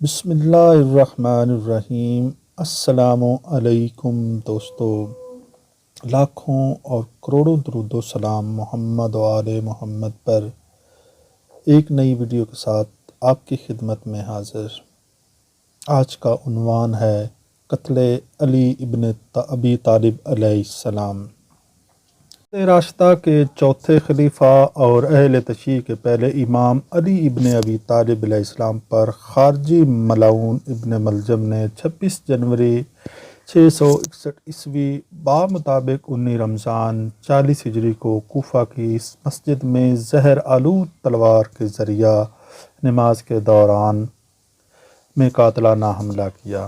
بسم اللہ الرحمن الرحیم۔ السلام علیکم دوستو، لاکھوں اور کروڑوں درود و سلام محمد و آل محمد پر ایک نئی ویڈیو کے ساتھ آپ کی خدمت میں حاضر۔ آج کا عنوان ہے قتل علی ابن ابی طالب علیہ السلام۔ راشدہ کے چوتھے خلیفہ اور اہل تشیع کے پہلے امام علی ابن ابی طالب علیہ السلام پر خارجی ملعون ابن ملجم نے 26 جنوری 661 عیسوی بمطابق 19 رمضان 40 ہجری کو کوفہ کی اس مسجد میں زہر آلود تلوار کے ذریعہ نماز کے دوران میں قاتلانہ حملہ کیا۔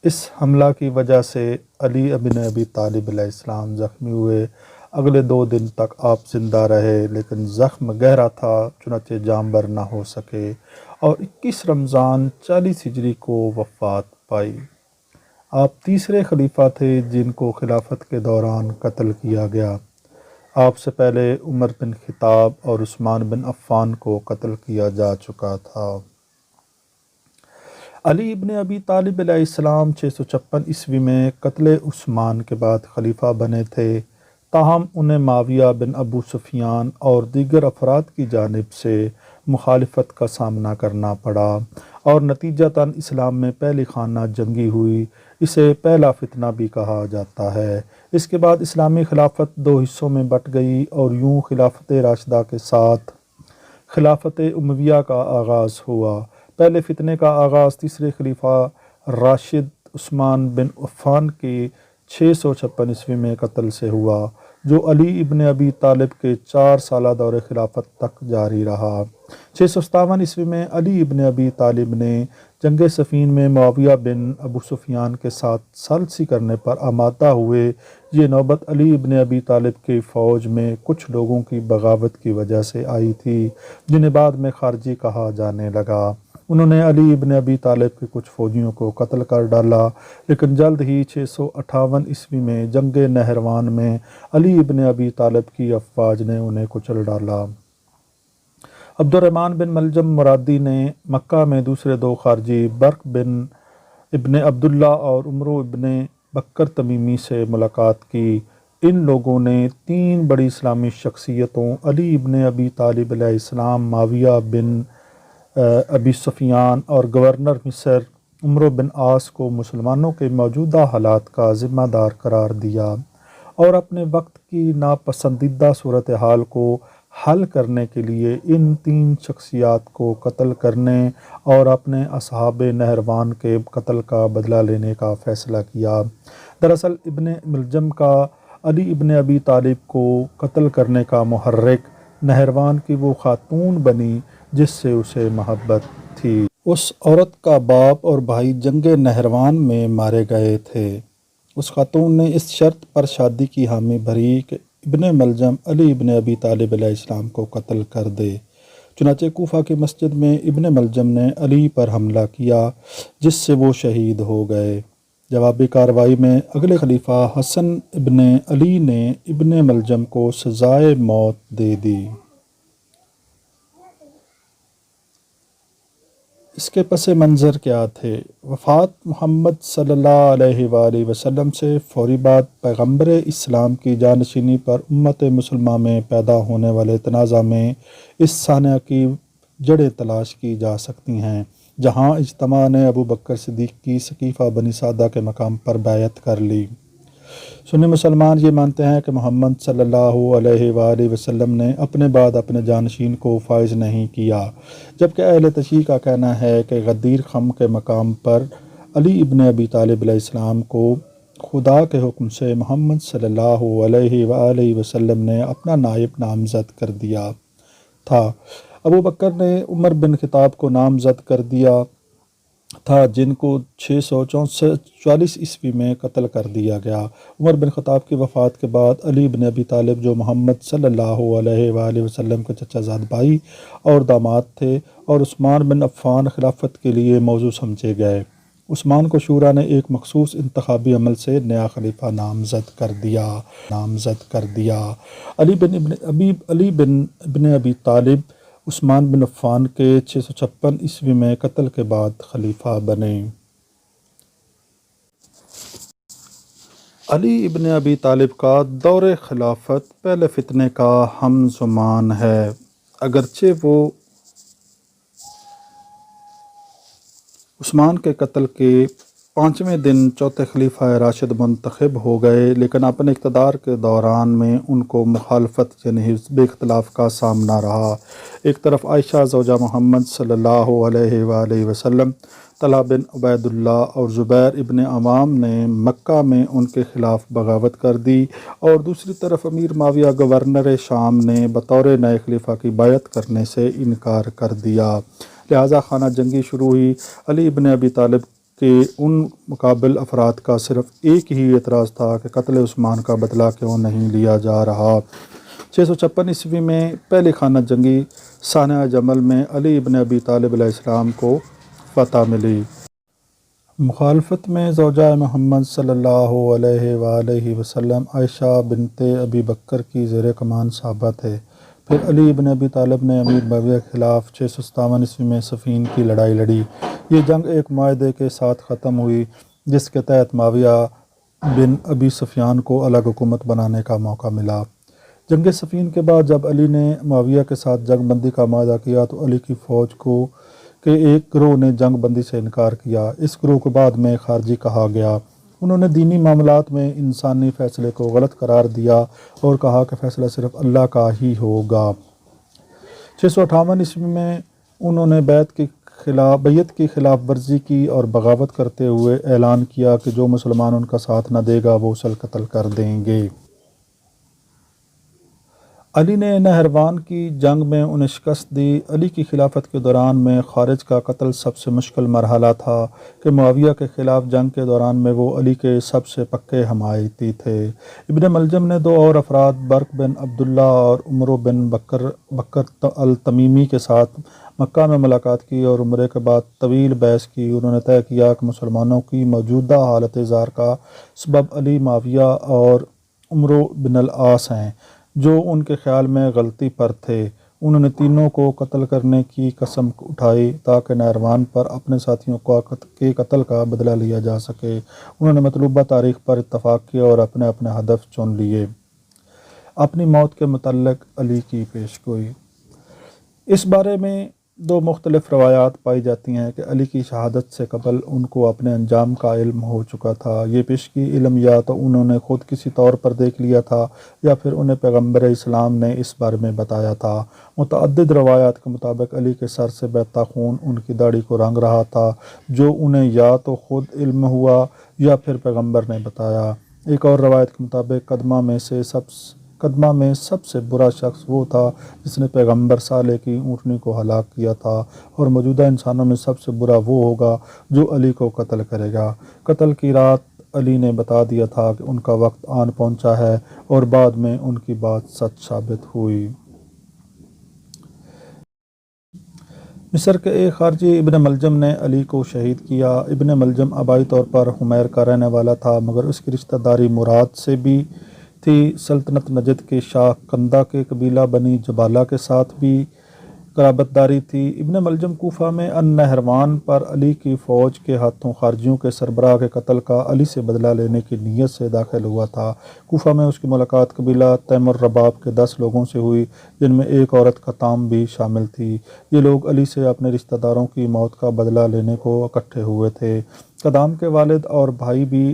اس حملہ کی وجہ سے علی ابن ابی طالب علیہ السلام زخمی ہوئے۔ اگلے 2 دن تک آپ زندہ رہے، لیکن زخم گہرا تھا، چنانچہ جانبر نہ ہو سکے اور 21 رمضان 40 ہجری کو وفات پائی۔ آپ تیسرے خلیفہ تھے جن کو خلافت کے دوران قتل کیا گیا۔ آپ سے پہلے عمر بن خطاب اور عثمان بن عفان کو قتل کیا جا چکا تھا۔ علی ابن ابی طالب علیہ السلام 656 عیسوی میں قتل عثمان کے بعد خلیفہ بنے تھے، تاہم انہیں معاویہ بن ابو سفیان اور دیگر افراد کی جانب سے مخالفت کا سامنا کرنا پڑا اور نتیجتاً اسلام میں پہلی خانہ جنگی ہوئی۔ اسے پہلا فتنہ بھی کہا جاتا ہے۔ اس کے بعد اسلامی خلافت 2 حصوں میں بٹ گئی اور یوں خلافت راشدہ کے ساتھ خلافت امیہ کا آغاز ہوا۔ پہلے فتنے کا آغاز تیسرے خلیفہ راشد عثمان بن عفان کی 656 عیسوی میں قتل سے ہوا، جو علی ابن ابی طالب کے 4 سالہ دور خلافت تک جاری رہا۔ 657 عیسوی میں علی ابن ابی طالب نے جنگ صفین میں معاویہ بن ابو سفیان کے ساتھ ثالثی کرنے پر آمادہ ہوئے۔ یہ نوبت علی ابن ابی طالب کی فوج میں کچھ لوگوں کی بغاوت کی وجہ سے آئی تھی، جنہیں بعد میں خارجی کہا جانے لگا۔ انہوں نے علی ابن ابی طالب کے کچھ فوجیوں کو قتل کر ڈالا، لیکن جلد ہی 658 عیسوی میں جنگ نہروان میں علی ابن ابی طالب کی افواج نے انہیں کچل ڈالا۔ عبد الرحمن بن ملجم مرادی نے مکہ میں دوسرے 2 خارجی برق بن ابن عبداللہ اور عمرو ابن بکر تمیمی سے ملاقات کی۔ ان لوگوں نے 3 بڑی اسلامی شخصیتوں علی ابن ابی طالب علیہ السلام، معاویہ بن ابی سفیان اور گورنر مصر عمرو بن عاص کو مسلمانوں کے موجودہ حالات کا ذمہ دار قرار دیا اور اپنے وقت کی ناپسندیدہ صورتحال کو حل کرنے کے لیے ان 3 شخصیات کو قتل کرنے اور اپنے اصحاب نہروان کے قتل کا بدلہ لینے کا فیصلہ کیا۔ دراصل ابن ملجم کا علی ابن ابی طالب کو قتل کرنے کا محرک نہروان کی وہ خاتون بنی جس سے اسے محبت تھی۔ اس عورت کا باپ اور بھائی جنگ نہروان میں مارے گئے تھے۔ اس خاتون نے اس شرط پر شادی کی حامی بھری کہ ابن ملجم علی ابن ابی طالب علیہ السلام کو قتل کر دے۔ چنانچہ کوفہ کی مسجد میں ابن ملجم نے علی پر حملہ کیا، جس سے وہ شہید ہو گئے۔ جوابی کارروائی میں اگلے خلیفہ حسن ابن علی نے ابن ملجم کو سزائے موت دے دی۔ اس کے پس منظر کیا تھے؟ وفات محمد صلی اللہ علیہ وآلہ وسلم سے فوری بعد پیغمبر اسلام کی جانشینی پر امت مسلمہ میں پیدا ہونے والے تنازع میں اس سانحہ کی جڑیں تلاش کی جا سکتی ہیں، جہاں اجتماع نے ابو بکر صدیق کی سقیفہ بنی سعدہ کے مقام پر بیعت کر لی۔ سنی مسلمان یہ مانتے ہیں کہ محمد صلی اللہ علیہ وآلہ وسلم نے اپنے بعد اپنے جانشین کو فائز نہیں کیا، جبکہ اہل تشیع کا کہنا ہے کہ غدیر خم کے مقام پر علی ابن ابی طالب علیہ السلام کو خدا کے حکم سے محمد صلی اللہ علیہ وآلہ وسلم نے اپنا نائب نامزد کر دیا تھا۔ ابو بکر نے عمر بن خطاب کو نامزد کر دیا تھا، جن کو 644 عیسوی میں قتل کر دیا گیا۔ عمر بن خطاب کی وفات کے بعد علی بن ابی طالب، جو محمد صلی اللہ علیہ وآلہ وسلم کے چچا زاد بھائی اور داماد تھے، اور عثمان بن عفان خلافت کے لیے موزوں سمجھے گئے۔ عثمان کو شورا نے ایک مخصوص انتخابی عمل سے نیا خلیفہ نامزد کر دیا۔ علی بن ابن ابی طالب عثمان بن عفان کے 656 میں قتل کے بعد خلیفہ بنے۔ علی ابن ابی طالب کا دور خلافت پہلے فتنے کا ہم زمان ہے، اگرچہ وہ عثمان کے قتل کے 5ویں دن چوتھے خلیفہ راشد منتخب ہو گئے، لیکن اپنے اقتدار کے دوران میں ان کو مخالفت یعنی حزب اختلاف کا سامنا رہا۔ ایک طرف عائشہ زوجہ محمد صلی اللہ علیہ وآلہ وسلم، طلحہ بن عبید اللہ اور زبیر ابن عوام نے مکہ میں ان کے خلاف بغاوت کر دی، اور دوسری طرف امیر معاویہ گورنر شام نے بطور نئے خلیفہ کی بیعت کرنے سے انکار کر دیا، لہٰذا خانہ جنگی شروع ہوئی۔ علی ابن ابی طالب کے ان مقابل افراد کا صرف ایک ہی اعتراض تھا کہ قتل عثمان کا بدلہ کیوں نہیں لیا جا رہا۔ 656 میں پہلی خانہ جنگی سانحہ جمل میں علی ابن ابی طالب علیہ السلام کو فتح ملی۔ مخالفت میں زوجہ محمد صلی اللہ علیہ وآلہ وسلم عائشہ بنت ابی بکر کی زیر کمان صحابہ تھے۔ پھر علی ابن ابی طالب نے امیر معاویہ کے خلاف 657 میں صفین کی لڑائی لڑی۔ یہ جنگ ایک معاہدے کے ساتھ ختم ہوئی جس کے تحت معاویہ بن ابی سفیان کو الگ حکومت بنانے کا موقع ملا۔ جنگ صفین کے بعد جب علی نے معاویہ کے ساتھ جنگ بندی کا معاہدہ کیا تو علی کی فوج کے ایک گروہ نے جنگ بندی سے انکار کیا۔ اس گروہ کو بعد میں خارجی کہا گیا۔ انہوں نے دینی معاملات میں انسانی فیصلے کو غلط قرار دیا اور کہا کہ فیصلہ صرف اللہ کا ہی ہوگا۔ 658 میں انہوں نے بیعت کی خلاف ورزی کی اور بغاوت کرتے ہوئے اعلان کیا کہ جو مسلمان ان کا ساتھ نہ دے گا وہ اسے قتل کر دیں گے۔ علی نے نہروان کی جنگ میں انہیں شکست دی۔ علی کی خلافت کے دوران میں خارج کا قتل سب سے مشکل مرحلہ تھا کہ معاویہ کے خلاف جنگ کے دوران میں وہ علی کے سب سے پکے حمایتی تھے۔ ابن ملجم نے دو اور افراد برق بن عبداللہ اور عمرو بن بکر التمیمی کے ساتھ مکہ میں ملاقات کی اور عمرے کے بعد طویل بحث کی۔ انہوں نے طے کیا کہ مسلمانوں کی موجودہ حالت زار کا سبب علی، معاویہ اور عمرو بن العاص ہیں، جو ان کے خیال میں غلطی پر تھے۔ انہوں نے تینوں کو قتل کرنے کی قسم اٹھائی تاکہ نہروان پر اپنے ساتھیوں کے قتل کا بدلہ لیا جا سکے۔ انہوں نے مطلوبہ تاریخ پر اتفاق کیا اور اپنے اپنے ہدف چن لیے۔ اپنی موت کے متعلق علی کی پیشگوئی۔ اس بارے میں دو مختلف روایات پائی جاتی ہیں کہ علی کی شہادت سے قبل ان کو اپنے انجام کا علم ہو چکا تھا۔ یہ پیشگی علم یا تو انہوں نے خود کسی طور پر دیکھ لیا تھا یا پھر انہیں پیغمبر اسلام نے اس بارے میں بتایا تھا۔ متعدد روایات کے مطابق علی کے سر سے بہتا خون ان کی داڑھی کو رنگ رہا تھا، جو انہیں یا تو خود علم ہوا یا پھر پیغمبر نے بتایا۔ ایک اور روایت کے مطابق قدمہ میں سب سے برا شخص وہ تھا جس نے پیغمبر صالح کی اونٹنی کو ہلاک کیا تھا، اور موجودہ انسانوں میں سب سے برا وہ ہوگا جو علی کو قتل کرے گا۔ قتل کی رات علی نے بتا دیا تھا کہ ان کا وقت آن پہنچا ہے، اور بعد میں ان کی بات سچ ثابت ہوئی۔ مصر کے ایک خارجی ابن ملجم نے علی کو شہید کیا۔ ابن ملجم آبائی طور پر حمیر کا رہنے والا تھا، مگر اس کی رشتہ داری مراد سے بھی تھی۔ سلطنت نجد کے شاہ کندہ کے قبیلہ بنی جبالہ کے ساتھ بھی قرابت داری تھی۔ ابن ملجم کوفہ میں نہروان پر علی کی فوج کے ہاتھوں خارجیوں کے سربراہ کے قتل کا علی سے بدلہ لینے کی نیت سے داخل ہوا تھا۔ کوفہ میں اس کی ملاقات قبیلہ تیم الرباب کے 10 لوگوں سے ہوئی، جن میں ایک عورت قطام بھی شامل تھی۔ یہ لوگ علی سے اپنے رشتہ داروں کی موت کا بدلہ لینے کو اکٹھے ہوئے تھے۔ قطام کے والد اور بھائی بھی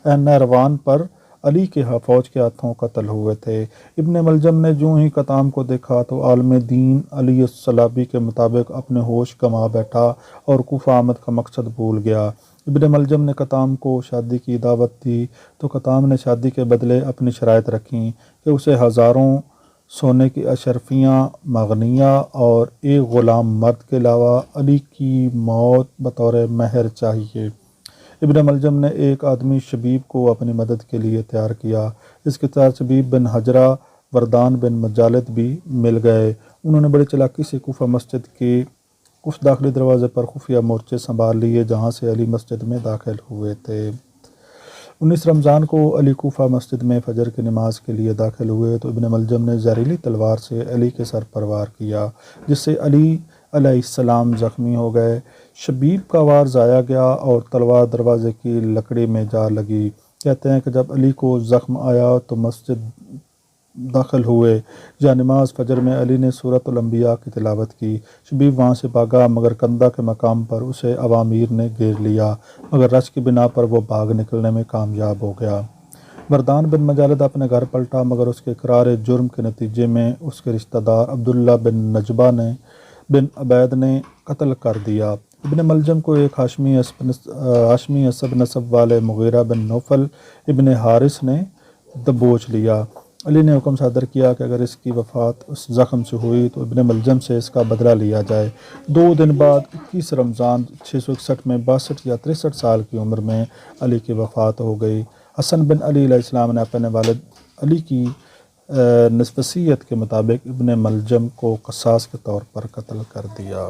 نہروان پر علی کے فوج کے ہاتھوں قتل ہوئے تھے۔ ابن ملجم نے جو ہی قطام کو دیکھا تو عالم دین علی الصلابی کے مطابق اپنے ہوش گنوا بیٹھا اور کوفہ آمد کا مقصد بھول گیا۔ ابن ملجم نے قطام کو شادی کی دعوت دی تو قطام نے شادی کے بدلے اپنی شرائط رکھیں کہ اسے ہزاروں سونے کی اشرفیاں، مغنیہ اور ایک غلام مرد کے علاوہ علی کی موت بطور مہر چاہیے۔ ابن ملجم نے ایک آدمی شبیب کو اپنی مدد کے لیے تیار کیا۔ اس کے ساتھ شبیب بن حجرہ، وردان بن مجالد بھی مل گئے۔ انہوں نے بڑی چالاکی سے کوفہ مسجد کے اس داخلی دروازے پر خفیہ مورچے سنبھال لیے جہاں سے علی مسجد میں داخل ہوئے تھے۔ 19 رمضان کو علی کوفہ مسجد میں فجر کی نماز کے لیے داخل ہوئے تو ابن ملجم نے زہریلی تلوار سے علی کے سر پر وار کیا، جس سے علی علیہ السلام زخمی ہو گئے۔ شبیب کا وار ضائع گیا اور تلوار دروازے کی لکڑی میں جا لگی۔ کہتے ہیں کہ جب علی کو زخم آیا تو مسجد داخل ہوئے، جہاں نماز فجر میں علی نے سورۃ الانبیاء کی تلاوت کی۔ شبیب وہاں سے بھاگا مگر کندہ کے مقام پر اسے عوامیر نے گھیر لیا، مگر رش کی بنا پر وہ بھاگ نکلنے میں کامیاب ہو گیا۔ وردان بن مجالد اپنے گھر پلٹا مگر اس کے اقرار جرم کے نتیجے میں اس کے رشتہ دار عبداللہ بن نجبہ بن عبید نے قتل کر دیا۔ ابن ملجم کو ایک ہاشمی عصب نسب والے مغیرہ بن نوفل ابن حارث نے دبوچ لیا۔ علی نے حکم صادر کیا کہ اگر اس کی وفات اس زخم سے ہوئی تو ابن ملجم سے اس کا بدلہ لیا جائے۔ 2 دن بعد 21 رمضان 661 میں 62 یا 63 سال کی عمر میں علی کی وفات ہو گئی۔ حسن بن علی علیہ السلام نے اپنے والد علی کی وصیت کے مطابق ابن ملجم کو قصاص کے طور پر قتل کر دیا۔